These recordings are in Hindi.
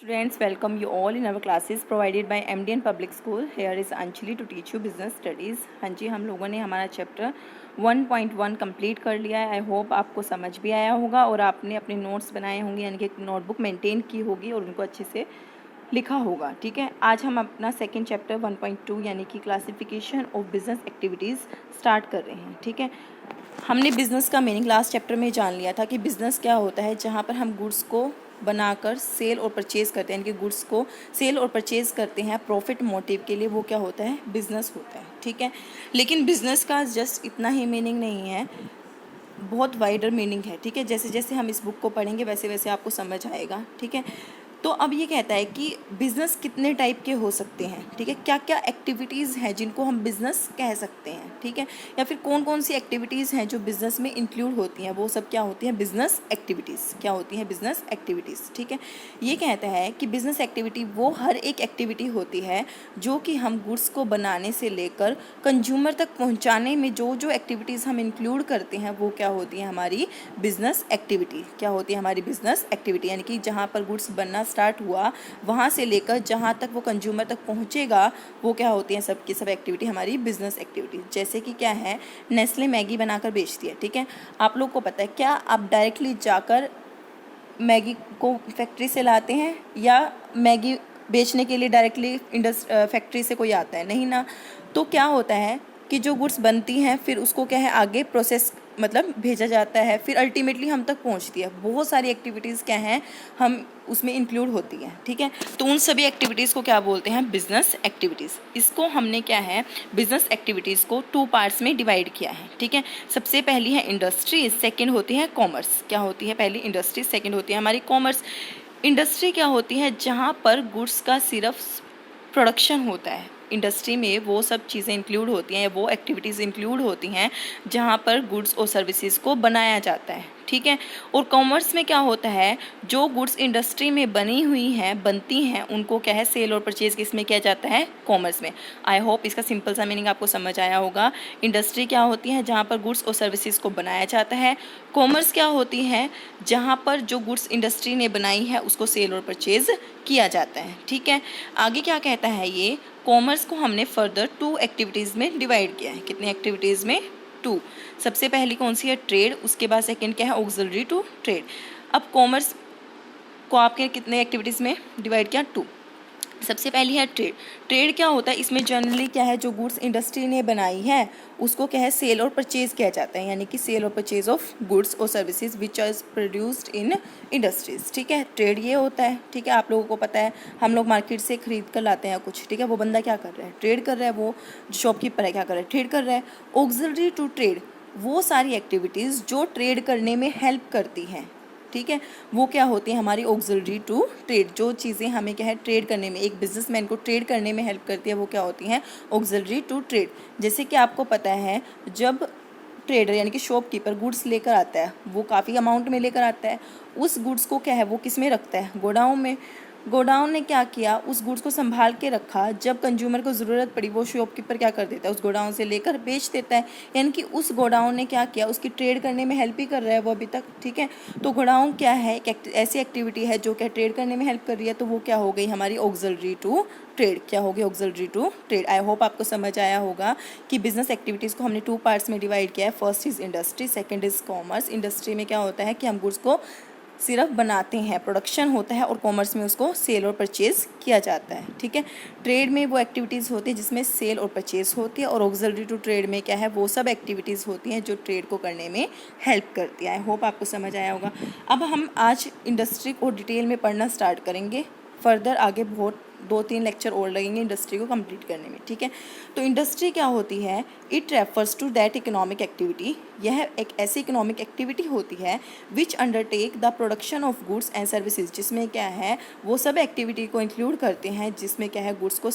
Students, welcome you all in our classes provided by MDN Public School. Here is Anjali to teach you business studies. हाँ जी, हम लोगों ने हमारा चैप्टर 1.1 कंप्लीट कर लिया है. आई होप आपको समझ भी आया होगा और आपने अपने नोट्स बनाए होंगे, यानी कि एक नोटबुक मेंटेन की होगी और उनको अच्छे से लिखा होगा. ठीक है, आज हम अपना सेकेंड चैप्टर 1.2 यानी कि classification of business activities start कर रहे हैं. ठीक है, हमने बिज़नेस का मीनिंग लास्ट चैप्टर में जान लिया था कि बिज़नेस क्या होता है, जहाँ पर हम गुड्स को बनाकर सेल और परचेज़ करते हैं, यानी कि गुड्स को सेल और परचेज़ करते हैं प्रॉफिट मोटिव के लिए, वो क्या होता है, बिज़नेस होता है. ठीक है, लेकिन बिज़नेस का जस्ट इतना ही मीनिंग नहीं है, बहुत वाइडर मीनिंग है. ठीक है, जैसे जैसे हम इस बुक को पढ़ेंगे वैसे वैसे आपको समझ आएगा. ठीक है, तो अब ये कहता है कि बिज़नेस कितने टाइप के हो सकते हैं. ठीक है, क्या क्या एक्टिविटीज़ हैं जिनको हम बिज़नेस कह सकते हैं. ठीक है, या फिर कौन कौन सी एक्टिविटीज़ हैं जो बिज़नेस में इंक्लूड होती हैं, वो सब क्या होती हैं, बिज़नेस एक्टिविटीज़. क्या होती हैं बिज़नेस एक्टिविटीज़. ठीक है, ये कहता है कि बिज़नेस एक्टिविटी वो हर एक एक्टिविटी होती है जो कि हम गुड्स को बनाने से लेकर कंज्यूमर तक पहुँचाने में जो जो एक्टिविटीज़ हम इंक्लूड करते हैं वो क्या होती है हमारी बिज़नेस एक्टिविटी. क्या होती है हमारी बिज़नेस एक्टिविटी, यानी कि जहाँ पर गुड्स बनना स्टार्ट हुआ वहाँ से लेकर जहाँ तक वो कंज्यूमर तक पहुँचेगा वो क्या होती हैं, सब की सब एक्टिविटी हमारी बिज़नेस एक्टिविटी. जैसे कि क्या है, नेस्ले मैगी बनाकर बेचती है. ठीक है, आप लोग को पता है, क्या आप डायरेक्टली जाकर मैगी को फैक्ट्री से लाते हैं या मैगी बेचने के लिए डायरेक्टली फैक्ट्री से कोई आता है, नहीं ना. तो क्या होता है कि जो गुड्स बनती हैं फिर उसको क्या है आगे प्रोसेस मतलब भेजा जाता है, फिर अल्टीमेटली हम तक पहुंचती है. बहुत सारी एक्टिविटीज़ क्या हैं हम उसमें इंक्लूड होती हैं. ठीक है, तो उन सभी एक्टिविटीज़ को क्या बोलते हैं, बिजनेस एक्टिविटीज़. इसको हमने क्या है, बिजनेस एक्टिविटीज़ को 2 पार्ट्स में डिवाइड किया है. ठीक है, सबसे पहली है इंडस्ट्री, सेकेंड होती है कॉमर्स. क्या होती है, पहली इंडस्ट्री, सेकेंड होती है हमारी कॉमर्स. इंडस्ट्री क्या होती है, जहाँ पर गुड्स का सिर्फ प्रोडक्शन होता है. इंडस्ट्री में वो सब चीज़ें इंक्लूड होती हैं, वो एक्टिविटीज़ इंक्लूड होती हैं जहाँ पर गुड्स और सर्विसेज को बनाया जाता है. ठीक है, और कॉमर्स में क्या होता है, जो गुड्स इंडस्ट्री में बनी हुई हैं, बनती हैं, उनको क्या है, सेल और परचेज किस में किया जाता है, कॉमर्स में. आई होप इसका सिंपल सा मीनिंग आपको समझ आया होगा. इंडस्ट्री क्या होती है, जहाँ पर गुड्स और सर्विसेज को बनाया जाता है. कॉमर्स क्या होती है, जहाँ पर जो गुड्स इंडस्ट्री ने बनाई है उसको सेल और परचेज किया जाता है. ठीक है, आगे क्या कहता है, ये कॉमर्स को हमने फर्दर 2 एक्टिविटीज़ में डिवाइड किया है. कितनी एक्टिविटीज़ में, 2. सबसे पहली कौन सी है, ट्रेड. उसके बाद सेकंड क्या है, ऑक्सिलरी टू ट्रेड. अब कॉमर्स को आपके कितने एक्टिविटीज़ में डिवाइड किया, 2. सबसे पहली है ट्रेड. ट्रेड क्या होता है, इसमें जनरली क्या है, जो गुड्स इंडस्ट्री ने बनाई है उसको क्या है, सेल और परचेज किया जाता है, यानी कि सेल और परचेज ऑफ गुड्स और services which are produced in industries. ठीक है, ट्रेड ये होता है. ठीक है, आप लोगों को पता है, हम लोग मार्केट से खरीद कर लाते हैं कुछ. ठीक है, वो बंदा क्या कर रहा है, ट्रेड कर रहा है. वो जो शॉपकीपर है क्या कर रहा है, ट्रेड कर रहा है. ऑक्सिलरी टू ट्रेड, वो सारी एक्टिविटीज़ जो ट्रेड करने में हेल्प करती हैं. ठीक है, वो क्या होती है हमारी ऑक्सिलरी टू ट्रेड. जो चीज़ें हमें क्या है, ट्रेड करने में, एक बिजनेसमैन को ट्रेड करने में हेल्प करती है, वो क्या होती हैं, ऑक्सिलरी टू ट्रेड. जैसे कि आपको पता है, जब ट्रेडर यानी कि शॉपकीपर गुड्स लेकर आता है, वो काफ़ी अमाउंट में लेकर आता है. उस गुड्स को क्या है, वो किस में रखता है, गोडाउन में. गोडाउन ने क्या किया, उस गुड्स को संभाल के रखा. जब कंज्यूमर को ज़रूरत पड़ी वो शॉपकीपर क्या कर देता है, उस गोडाउन से लेकर बेच देता है. यानी कि उस गोडाउन ने क्या किया, उसकी ट्रेड करने में हेल्प ही कर रहा है वो अभी तक. ठीक है, तो गोडाउन क्या है, एक ऐसी एक्टिविटी है जो क्या ट्रेड करने में हेल्प कर रही है, तो वो क्या हो गई हमारी ऑक्सिलरी टू ट्रेड. क्या हो गई, auxiliary to trade. I hope आपको समझ आया होगा कि बिजनेस एक्टिविटीज़ को हमने 2 पार्ट्स में डिवाइड किया है. First is industry, second is commerce. Industry में क्या होता है कि हम गुड्स को सिर्फ बनाते हैं, प्रोडक्शन होता है, और कॉमर्स में उसको सेल और परचेज़ किया जाता है. ठीक है, ट्रेड में वो एक्टिविटीज़ होती है जिसमें सेल और परचेज़ होती है, और ऑक्सिलरी टू ट्रेड में क्या है, वो सब एक्टिविटीज़ होती हैं जो ट्रेड को करने में हेल्प करती है. आई होप आपको समझ आया होगा. अब हम आज इंडस्ट्री को डिटेल में पढ़ना स्टार्ट करेंगे. फर्दर आगे बहुत 2-3 लेक्चर और लगेंगे इंडस्ट्री को कंप्लीट करने में. ठीक है, तो इंडस्ट्री क्या होती है, it refers to that economic activity. यह एक ऐसी इकोनॉमिक एक्टिविटी होती है which undertake the production of goods and services, जिसमें क्या है, वो सब एक्टिविटी को इंक्लूड करते हैं जिसमें क्या है, गुड्स को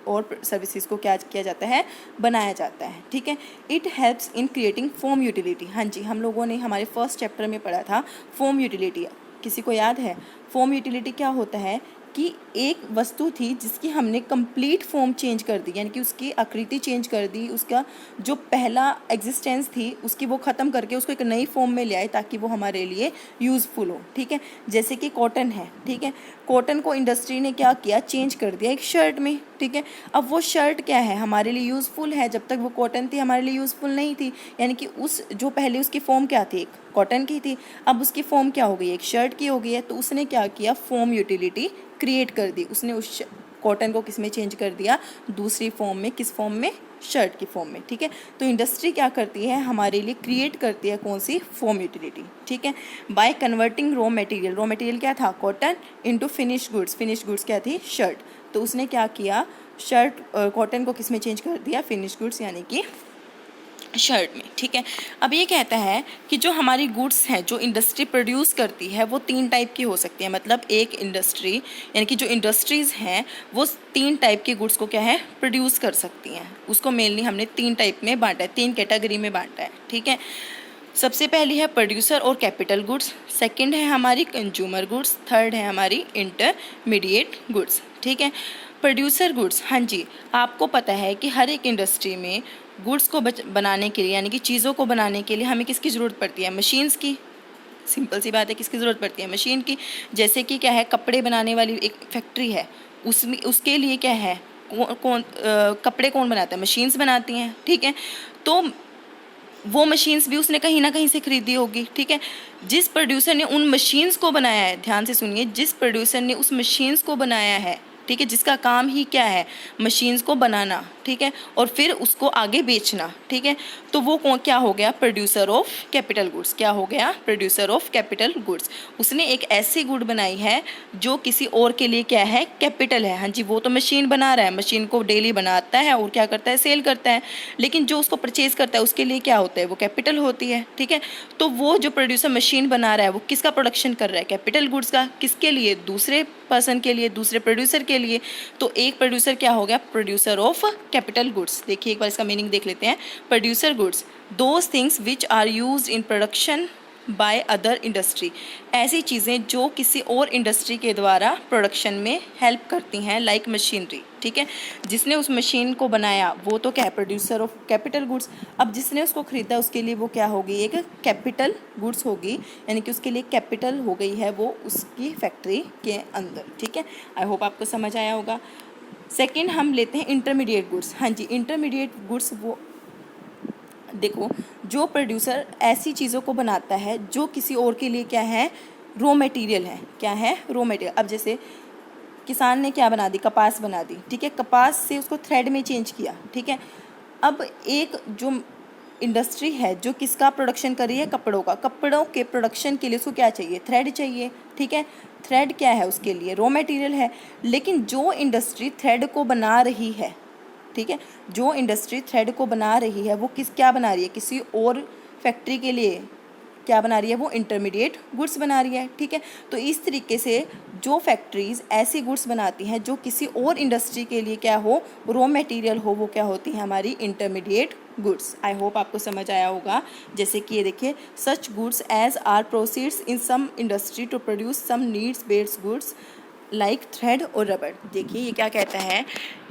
और सर्विसेज को क्या किया जाता है, बनाया जाता है. ठीक है, it helps in creating form utility. हाँ जी, हम लोगों ने हमारे फर्स्ट चैप्टर में पढ़ा था फॉर्म यूटिलिटी. किसी को याद है, फॉर्म यूटिलिटी क्या होता है कि एक वस्तु थी जिसकी हमने कंप्लीट फॉर्म चेंज कर दी, यानी कि उसकी आकृति चेंज कर दी, उसका जो पहला एग्जिस्टेंस थी उसकी वो ख़त्म करके उसको एक नई फॉर्म में ले आए ताकि वो हमारे लिए यूज़फुल हो। ठीक है, जैसे कि कॉटन है। ठीक है, कॉटन को इंडस्ट्री ने क्या किया, चेंज कर दिया एक शर्ट में। ठीक है, अब वो शर्ट क्या है, हमारे लिए यूज़फुल है, जब तक वो कॉटन थी हमारे लिए यूज़फुल नहीं थी। यानी कि उस जो पहले उसकी फॉर्म क्या थी, एक कॉटन की थी, अब उसकी फॉर्म क्या हो गई, एक शर्ट की हो गई है। तो उसने क्या किया, फॉर्म यूटिलिटी क्रिएट कर दी। उसने उस कॉटन को किस में चेंज कर दिया, दूसरी फॉर्म में। किस फॉर्म में, शर्ट की फॉर्म में। ठीक है, तो इंडस्ट्री क्या करती है, हमारे लिए क्रिएट करती है कौन सी, फॉर्म यूटिलिटी। ठीक है, बाय कन्वर्टिंग रॉ मटेरियल क्या था, cotton, into finish goods. Finish goods क्या थी, शर्ट। तो उसने क्या किया, शर्ट कॉटन को किस में चेंज कर दिया, फिनिश गुड्स यानी कि शर्ट में। ठीक है, अब ये कहता है कि जो हमारी गुड्स हैं जो इंडस्ट्री प्रोड्यूस करती है वो 3 टाइप की हो सकती है। मतलब एक इंडस्ट्री, यानी कि जो इंडस्ट्रीज़ हैं वो 3 टाइप के गुड्स को क्या है, प्रोड्यूस कर सकती हैं। उसको मेनली हमने 3 टाइप में बांटा है, 3 कैटेगरी में बांटा है। ठीक है, सबसे पहली है प्रोड्यूसर और कैपिटल गुड्स, सेकंड है हमारी कंज्यूमर गुड्स, थर्ड है हमारी इंटरमीडिएट गुड्स। ठीक है, प्रोड्यूसर गुड्स, हाँ जी, आपको पता है कि हर एक इंडस्ट्री में गुड्स को बनाने के लिए, यानी कि चीज़ों को बनाने के लिए हमें किसकी ज़रूरत पड़ती है, मशीन्स की। सिंपल सी बात है, किसकी ज़रूरत पड़ती है, मशीन की। जैसे कि क्या है, कपड़े बनाने वाली एक फैक्ट्री है, उसमें उसके लिए क्या है, कपड़े कौन बनाता है, मशीन्स बनाती हैं। ठीक है, तो वो मशीन्स भी उसने कहीं ना कहीं से खरीदी होगी। ठीक है, जिस प्रोड्यूसर ने उन मशीन्स को बनाया है, ध्यान से सुनिए, जिस प्रोड्यूसर ने उस मशीन्स को बनाया है, ठीक है, जिसका काम ही क्या है, मशीन्स को बनाना। ठीक है, और फिर उसको आगे बेचना। ठीक है, तो वो क्या हो गया, प्रोड्यूसर ऑफ कैपिटल गुड्स। क्या हो गया, प्रोड्यूसर ऑफ कैपिटल गुड्स। उसने एक ऐसी गुड बनाई है जो किसी और के लिए क्या है, कैपिटल है। हाँ जी, वो तो मशीन बना रहा है, मशीन को डेली बनाता है और क्या करता है, सेल करता है, लेकिन जो उसको परचेज करता है उसके लिए क्या होता है, वो कैपिटल होती है। ठीक है, तो वो जो प्रोड्यूसर मशीन बना रहा है वो किसका प्रोडक्शन कर रहा है, कैपिटल गुड्स का। किसके लिए, दूसरे पर्सन के लिए, दूसरे प्रोड्यूसर के लिए। तो एक प्रोड्यूसर क्या हो गया, प्रोड्यूसर ऑफ कैपिटल गुड्स। देखिए एक बार इसका मीनिंग देख लेते हैं। Producer goods, those things which are used in production by other industry, ऐसी चीज़ें जो किसी और इंडस्ट्री के द्वारा प्रोडक्शन में हेल्प करती हैं, लाइक मशीनरी। ठीक है, जिसने उस मशीन को बनाया वो तो क्या है, प्रोड्यूसर ऑफ कैपिटल गुड्स। अब जिसने उसको खरीदा उसके लिए वो क्या होगी, एक कैपिटल गुड्स होगी, यानी कि उसके लिए कैपिटल हो गई है वो उसकी फैक्ट्री के अंदर। ठीक है, आई होप आपको समझ आया होगा। सेकेंड हम लेते हैं इंटरमीडिएट गुड्स। हाँ जी, इंटरमीडिएट गुड्स वो, देखो, जो प्रोड्यूसर ऐसी चीज़ों को बनाता है जो किसी और के लिए क्या है, रॉ मटेरियल है। क्या है, रॉ मटेरियल। अब जैसे किसान ने क्या बना दी, कपास बना दी। ठीक है, कपास से उसको थ्रेड में चेंज किया। ठीक है, अब एक जो इंडस्ट्री है जो किसका प्रोडक्शन कर रही है, कपड़ों का, कपड़ों के प्रोडक्शन के लिए उसको क्या चाहिए, थ्रेड चाहिए। ठीक है, थ्रेड क्या है, उसके लिए रॉ मटेरियल है। लेकिन जो इंडस्ट्री थ्रेड को बना रही है, ठीक है, जो इंडस्ट्री थ्रेड को बना रही है वो क्या बना रही है, किसी और फैक्ट्री के लिए क्या बना रही है, वो इंटरमीडिएट गुड्स बना रही है। ठीक है, तो इस तरीके से जो फैक्ट्रीज ऐसी गुड्स बनाती हैं जो किसी और इंडस्ट्री के लिए क्या हो, रॉ मटेरियल हो, वो क्या होती है, हमारी इंटरमीडिएट गुड्स। आई होप आपको समझ आया होगा। जैसे कि ये देखिए, such goods as are proceeds in some industry to produce some needs based goods like thread और रबड़। देखिए ये क्या कहता है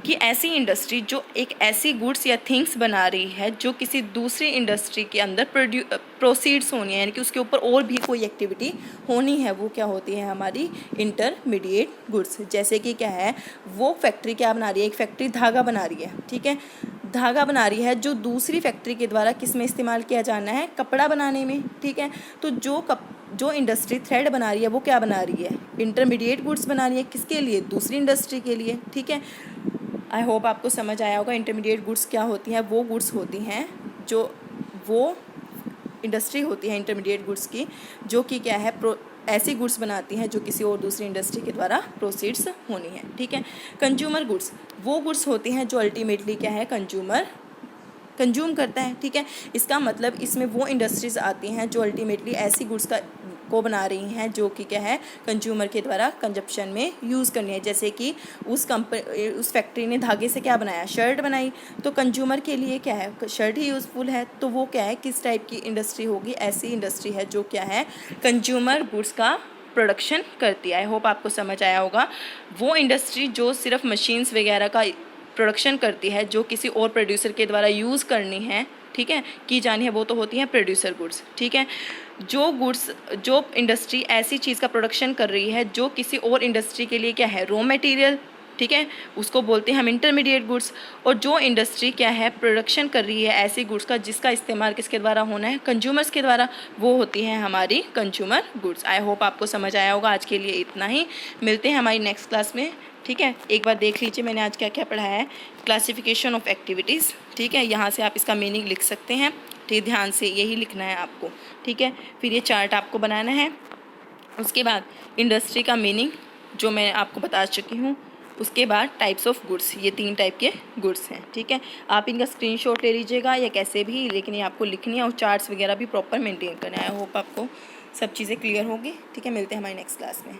कि ऐसी इंडस्ट्री जो एक ऐसी गुड्स या थिंग्स बना रही है जो किसी दूसरी इंडस्ट्री के अंदर प्रोसीड्स होनी है, यानी कि उसके ऊपर और भी कोई एक्टिविटी होनी है, वो क्या होती है, हमारी इंटरमीडिएट गुड्स। जैसे कि क्या है, वो फैक्ट्री क्या बना रही है, एक फैक्ट्री धागा बना रही है। ठीक है, धागा बना रही है जो दूसरी फैक्ट्री के द्वारा किस में इस्तेमाल किया जाना है, कपड़ा बनाने में। ठीक है, तो जो इंडस्ट्री थ्रेड बना रही है वो क्या बना रही है, इंटरमीडिएट गुड्स बना रही है, किसके लिए, दूसरी इंडस्ट्री के लिए। ठीक है, आई होप आपको समझ आया होगा। इंटरमीडिएट गुड्स क्या होती हैं, वो गुड्स होती हैं जो वो इंडस्ट्री होती है इंटरमीडिएट गुड्स की, जो कि क्या है, ऐसी गुड्स बनाती हैं जो किसी और दूसरी इंडस्ट्री के द्वारा प्रोसीड्स होनी है। ठीक है, कंज्यूमर गुड्स वो गुड्स होती हैं जो अल्टीमेटली क्या है, कंज्यूमर कंज्यूम करता है। ठीक है, इसका मतलब इसमें वो इंडस्ट्रीज़ आती हैं जो अल्टीमेटली ऐसी गुड्स को बना रही हैं जो कि क्या है, कंज्यूमर के द्वारा कंजप्शन में यूज़ करनी है। जैसे कि उस फैक्ट्री ने धागे से क्या बनाया, शर्ट बनाई, तो कंज्यूमर के लिए क्या है, शर्ट ही यूज़फुल है। तो वो क्या है, किस टाइप की इंडस्ट्री होगी, ऐसी इंडस्ट्री है जो क्या है, कंज्यूमर गुड्स का प्रोडक्शन करती है। आई होप आपको समझ आया होगा। वो इंडस्ट्री जो सिर्फ मशीन्स वगैरह का प्रोडक्शन करती है, जो किसी और प्रोड्यूसर के द्वारा यूज़ करनी है, ठीक है, की जानी है, वो तो होती है प्रोड्यूसर गुड्स। ठीक है, जो इंडस्ट्री ऐसी चीज़ का प्रोडक्शन कर रही है जो किसी और इंडस्ट्री के लिए क्या है, रॉ मटेरियल, ठीक है, उसको बोलते हैं हम इंटरमीडिएट गुड्स। और जो इंडस्ट्री क्या है, प्रोडक्शन कर रही है ऐसी गुड्स का जिसका इस्तेमाल किसके द्वारा होना है, कंज्यूमर्स के द्वारा, वो होती है हमारी कंज्यूमर गुड्स। आई होप आपको समझ आया होगा। आज के लिए इतना ही, मिलते हैं हमारी नेक्स्ट क्लास में। ठीक है, एक बार देख लीजिए मैंने आज क्या क्या पढ़ाया है। क्लासिफिकेशन ऑफ एक्टिविटीज़, ठीक है, यहाँ से आप इसका मीनिंग लिख सकते हैं। ठीक, ध्यान से यही लिखना है आपको। ठीक है, फिर ये चार्ट आपको बनाना है। उसके बाद इंडस्ट्री का मीनिंग जो मैं आपको बता चुकी हूँ। उसके बाद टाइप्स ऑफ गुड्स, ये 3 टाइप के गुड्स हैं। ठीक है, आप इनका स्क्रीनशॉट ले लीजिएगा या कैसे भी, लेकिन ये आपको लिखनी है और चार्ट्स वगैरह भी प्रॉपर मेंटेन करना है। आई होप आपको सब चीज़ें क्लियर होगी। ठीक है, मिलते हैं हमारी नेक्स्ट क्लास में।